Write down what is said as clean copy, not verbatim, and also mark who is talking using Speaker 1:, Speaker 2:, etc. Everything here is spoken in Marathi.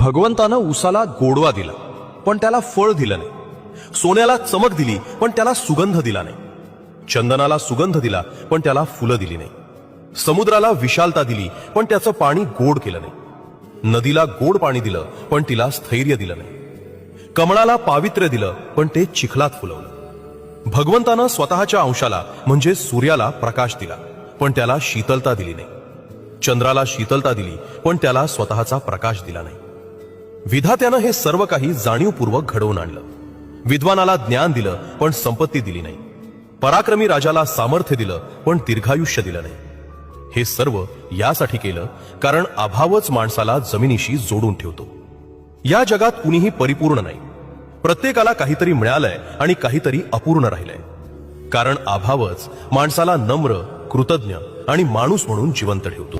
Speaker 1: भगवंतानं उसाला गोडवा दिला पण त्याला फळ दिलं नाही. सोन्याला चमक दिली पण त्याला सुगंध दिला नाही. चंदनाला सुगंध दिला पण त्याला फुलं दिली नाही. समुद्राला विशालता दिली पण त्याचं पाणी गोड केलं नाही. नदीला गोड पाणी दिलं पण तिला स्थैर्य दिलं नाही. कमळाला पावित्र्य दिलं पण ते चिखलात फुलवलं. भगवंतानं स्वतःच्या अंशाला म्हणजे सूर्याला प्रकाश दिला पण त्याला शीतलता दिली नाही. चंद्राला शीतलता दिली पण त्याला स्वतःचा प्रकाश दिला नाही. विधात्यानं हे सर्व काही जाणीवपूर्वक घडवून आणलं. विद्वानाला ज्ञान दिलं पण संपत्ती दिली नाही. पराक्रमी राजाला सामर्थ्य दिलं पण दीर्घायुष्य दिलं नाही. हे सर्व यासाठी केलं कारण अभावच माणसाला जमिनीशी जोडून ठेवतो. या जगात कुणीही परिपूर्ण नाही. प्रत्येकाला काहीतरी मिळालंय आणि काहीतरी अपूर्ण राहिलंय. कारण अभावच माणसाला नम्र, कृतज्ञ आणि माणूस म्हणून जिवंत ठेवतो.